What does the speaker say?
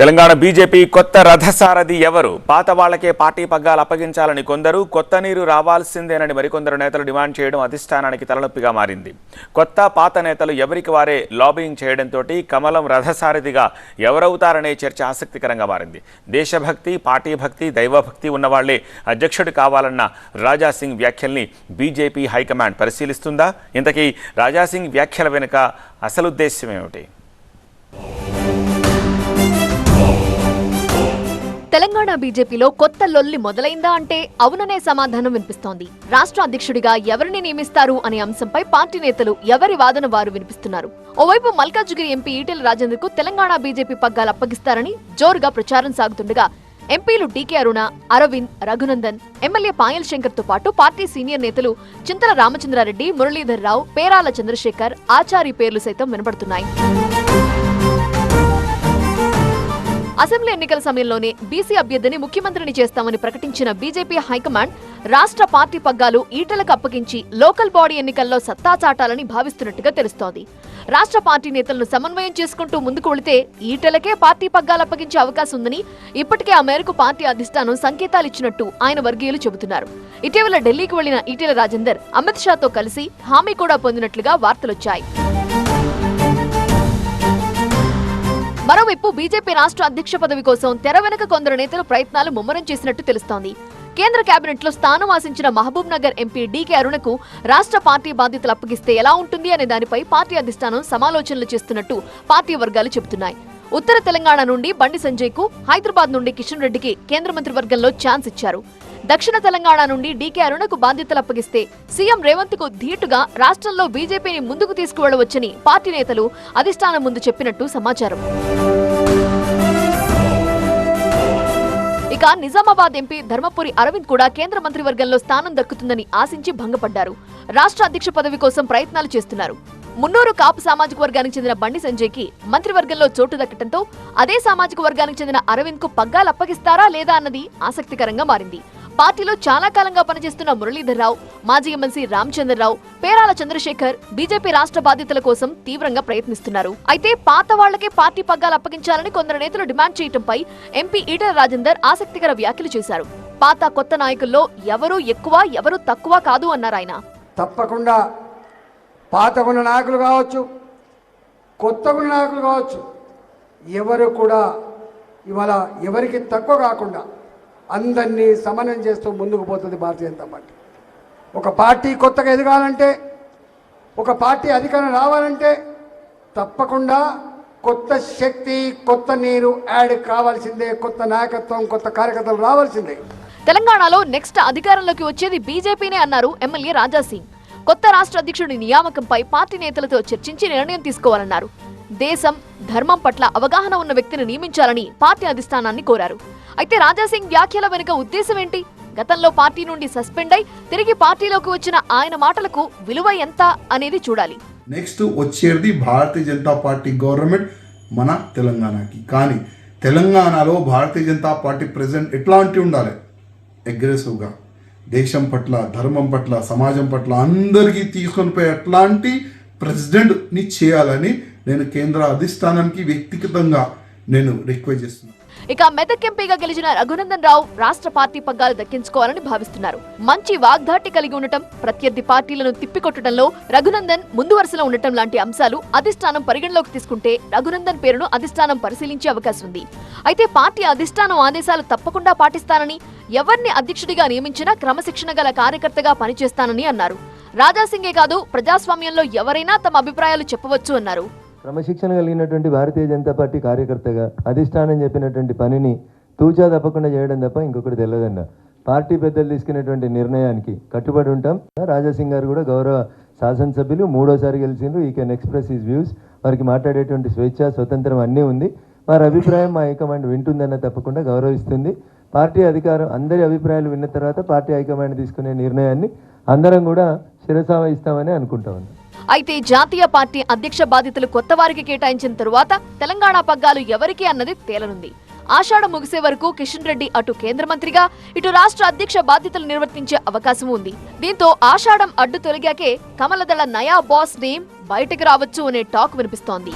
Telangana BJP కొత్త రథసారథి ఎవరు? పాత వాళ్లకే పార్టీ పగ్గాలు అప్పగించాలని కొందరు, కొత్త నీరు రావాల్సిందేనని మరికొందరు నేతలు డిమాండ్ చేయడం అధిష్టానానికి తలనొప్పిగా మారింది. కొత్త పాత నేతలు ఎవరికి వారే లాబింగ్ చేయడంతో కమలం రథసారథిగా ఎవరవుతారనే చర్చ ఆసక్తికరంగా మారింది. దేశభక్తి, పార్టీ భక్తి, దైవభక్తి ఉన్నవాళ్లే అధ్యక్షుడు కావాలన్న రాజాసింగ్ వ్యాఖ్యల్ని బీజేపీ హైకమాండ్ పరిశీలిస్తుందా? ఇంతకీ రాజాసింగ్ వ్యాఖ్యల వెనుక అసలుద్దేశం ఏమిటి? తెలంగాణ బీజేపీలో కొత్త లొల్లి మొదలైందా అంటే అవుననే సమాధానం వినిపిస్తోంది. రాష్ట్ర అధ్యక్షుడిగా ఎవరిని నియమిస్తారు అనే అంశంపై పార్టీ నేతలు ఎవరి వాదన వారు వినిపిస్తున్నారు. ఓవైపు మల్కాజ్గిరి ఎంపీ ఈటెల రాజేందర్ కు తెలంగాణ బీజేపీ పగ్గాలు అప్పగిస్తారని జోరుగా ప్రచారం సాగుతుండగా, ఎంపీలు డీకే అరుణ, అరవింద్, రఘునందన్, ఎమ్మెల్యే పాయల్ శంకర్ తో పాటు పార్టీ సీనియర్ నేతలు చింతల రామచంద్రారెడ్డి, మురళీధర్ రావు, పేరాల చంద్రశేఖర్, ఆచారి పేర్లు సైతం వినబడుతున్నాయి. అసెంబ్లీ ఎన్నికల సమయంలోనే బీసీ అభ్యర్థిని ముఖ్యమంత్రిని చేస్తామని ప్రకటించిన బీజేపీ హైకమాండ్ రాష్ట్ర పార్టీ పగ్గాలు ఈటెలకు అప్పగించి లోకల్ బాడీ ఎన్నికల్లో సత్తా చాటాలని భావిస్తున్నట్టుగా తెలుస్తోంది. రాష్ట్ర పార్టీ నేతలను సమన్వయం చేసుకుంటూ ముందుకు వెళితే ఈటెలకే పార్టీ పగ్గాలు అప్పగించే అవకాశం ఉందని ఇప్పటికే ఆ మేరకు పార్టీ అధిష్టానం సంకేతాలు ఇచ్చినట్టు ఆయన వర్గీయులు చెబుతున్నారు. ఇటీవల ఢిల్లీకి వెళ్లిన ఈటెల రాజేందర్ అమిత్ షాతో కలిసి హామీ కూడా పొందినట్లుగా వార్తలొచ్చాయి. మరోవైపు బీజేపీ రాష్ట్ర అధ్యక్ష పదవి కోసం తెర వెనుక కొందరు నేతలు ప్రయత్నాలు ముమ్మరం చేసినట్టు తెలుస్తోంది. కేంద్ర కేబినెట్ లో స్థానం ఆశించిన మహబూబ్ నగర్ ఎంపీ డీకే అరుణకు రాష్ట్ర పార్టీ బాధ్యతలు అప్పగిస్తే ఎలా ఉంటుంది అనే దానిపై పార్టీ అధిష్టానం సమాలోచనలు చేస్తున్నట్టు పార్టీ వర్గాలు చెబుతున్నాయి. ఉత్తర తెలంగాణ నుండి బండి సంజయ్ కు, హైదరాబాద్ నుండి కిషన్ రెడ్డికి కేంద్ర మంత్రివర్గంలో ఛాన్స్ ఇచ్చారు. దక్షిణ తెలంగాణ నుండి డీకే అరుణకు బాధ్యతలు అప్పగిస్తే సీఎం రేవంత్ కు ధీటుగా రాష్ట్రంలో బీజేపీని ముందుకు తీసుకువెళ్లవచ్చని పార్టీ నేతలు అధిష్టానం ముందు చెప్పినట్టు సమాచారం. ఇక నిజామాబాద్ ఎంపీ ధర్మపురి అరవింద్ కూడా కేంద్ర మంత్రివర్గంలో స్థానం దక్కుతుందని ఆశించి భంగపడ్డారు. రాష్ట్ర అధ్యక్ష పదవి కోసం ప్రయత్నాలు చేస్తున్నారు. మున్నూరు కాపు సామాజిక వర్గానికి చెందిన బండి సంజయ్ కి మంత్రివర్గంలో చోటు దక్కడంతో అదే సామాజిక వర్గానికి చెందిన అరవింద్ కు పగ్గాలు అప్పగిస్తారా లేదా అన్నది ఆసక్తికరంగా మారింది. పార్టీలో చాలా కాలంగా పనిచేస్తున్న మురళీధర్ రావు, మాజీ ఎమ్మెల్సీ రామచంద్రరావు, పేరాల చంద్రశేఖర్ బీజేపీ రాష్ట్ర బాధ్యతల కోసం తీవ్రంగా ప్రయత్నిస్తున్నారు. అయితే పాత వాళ్లకే పార్టీ పగ్గాలు అప్పగించాలని కొందరు నేతలు డిమాండ్ చేయడంపై ఎంపీ ఈటెల రాజేందర్ ఆసక్తికర వ్యాఖ్యలు చేశారు. పాత కొత్త నాయకుల్లో ఎవరు ఎక్కువ, ఎవరు తక్కువ కాదు అన్నారు ఆయన. తప్పకుండా పాతకున్న నాయకులు కావచ్చు, కొత్తకున్న నాయకులు కావచ్చు, ఎవరు కూడా ఇవాళ ఎవరికి తక్కువ కాకుండా అందరినీ సమన్వయం చేస్తూ ముందుకు పోతుంది భారతీయ జనతా పార్టీ. ఒక పార్టీ కొత్తగా ఎదగాలంటే, ఒక పార్టీ అధికారం రావాలంటే తప్పకుండా కొత్త శక్తి, కొత్త నీరు యాడ్ కావాల్సిందే. కొత్త నాయకత్వం, కొత్త కార్యకర్తలు రావాల్సిందే. తెలంగాణలో నెక్స్ట్ అధికారంలోకి వచ్చేది బీజేపీనే అన్నారు ఎమ్మెల్యే రాజాసింగ్. కొత్త రాష్ట్ర అధ్యక్షుడి నియామకంపై పార్టీ నేతలతో చర్చించి నిర్ణయం తీసుకోవాలన్నారు. దేశం, ధర్మం పట్ల అవగాహన ఉన్న వ్యక్తిని నియమించాలని పార్టీ అధిష్టానాన్ని కోరారు. అయితే రాజాసింగ్ వ్యాఖ్యల వెనుక ఉద్దేశం ఏంటి? గతంలో పార్టీ నుండి సస్పెండ్ అయి తిరిగి పార్టీలోకి వచ్చిన ఆయన మాటలకు విలువ ఎంత అనేది చూడాలి. నెక్స్ట్ వచ్చేది భారతీయ జనతా పార్టీ గవర్నమెంట్ మన తెలంగాణకి. కానీ తెలంగాణలో భారతీయ జనతా పార్టీ ప్రెసిడెంట్ ఎట్లాంటి ఉండాలి? అగ్రెసివ్గా దేశం పట్ల, ధర్మం పట్ల, సమాజం పట్ల అందరికీ తీసుకొని పోయి అట్లాంటి ప్రెసిడెంట్ని చేయాలని నేను కేంద్ర అధిష్టానానికి వ్యక్తిగతంగా నేను రిక్వెస్ట్ చేస్తున్నాను. ఇక మెదక్ ఎంపీగా గెలిచిన రఘునందన్ రావు రాష్ట్ర పార్టీ పగ్గాలు దక్కించుకోవాలని భావిస్తున్నారు. మంచి వాగ్దాటి కలిగి ఉండటం, ప్రత్యర్థి పార్టీలను తిప్పికొట్టడంలో రఘునందన్ ముందు వరుసలో ఉండటం లాంటి అంశాలు అధిష్టానం పరిగణలోకి తీసుకుంటే రఘునందన్ పేరును అధిష్టానం పరిశీలించే అవకాశం ఉంది. అయితే పార్టీ అధిష్టానం ఆదేశాలు తప్పకుండా పాటిస్తానని, ఎవరిని అధ్యక్షుడిగా నియమించినా క్రమశిక్షణ గల కార్యకర్తగా పనిచేస్తానని అన్నారు. రాజాసింగే కాదు, ప్రజాస్వామ్యంలో ఎవరైనా తమ అభిప్రాయాలు చెప్పవచ్చు అన్నారు. క్రమశిక్షణ కలిగినటువంటి భారతీయ జనతా పార్టీ కార్యకర్తగా అధిష్టానం చెప్పినటువంటి పనిని తూచా తప్పకుండా చేయడం తప్ప ఇంకొకటి తెలియదన్న. పార్టీ పెద్దలు తీసుకునేటువంటి నిర్ణయానికి కట్టుబడి ఉంటాం. రాజాసింగ్ గారు కూడా గౌరవ శాసనసభ్యులు, 3వ సారి గెలిచిండ్రు. ఈ కెన్ ఎక్స్ప్రెస్ హిస్ వ్యూస్. వారికి మాట్లాడేటువంటి స్వేచ్ఛ, స్వతంత్రం అన్నీ ఉంది. వారి అభిప్రాయం మా హైకమాండ్ వింటుందన్న తప్పకుండా గౌరవిస్తుంది. పార్టీ అధికారం అందరి అభిప్రాయాలు విన్న తర్వాత పార్టీ హైకమాండ్ తీసుకునే నిర్ణయాన్ని అందరం కూడా శిరసా వహిస్తామని అనుకుంటామని. అయితే జాతీయ పార్టీ అధ్యక్ష బాధ్యతలు కొత్త వారికి కేటాయించిన తరువాత తెలంగాణ పగ్గాలు ఎవరికి అన్నది తేలనుంది. ఆషాఢం ముగిసే వరకు కిషన్ రెడ్డి అటు కేంద్ర మంత్రిగా, ఇటు రాష్ట్ర అధ్యక్ష బాధ్యతలు నిర్వర్తించే అవకాశం ఉంది. దీంతో ఆషాఢం అడ్డు తొలగాకే కమలదళ నయా బాస్ నేమ్ బయటకు రావచ్చు అనే టాక్ వినిపిస్తోంది.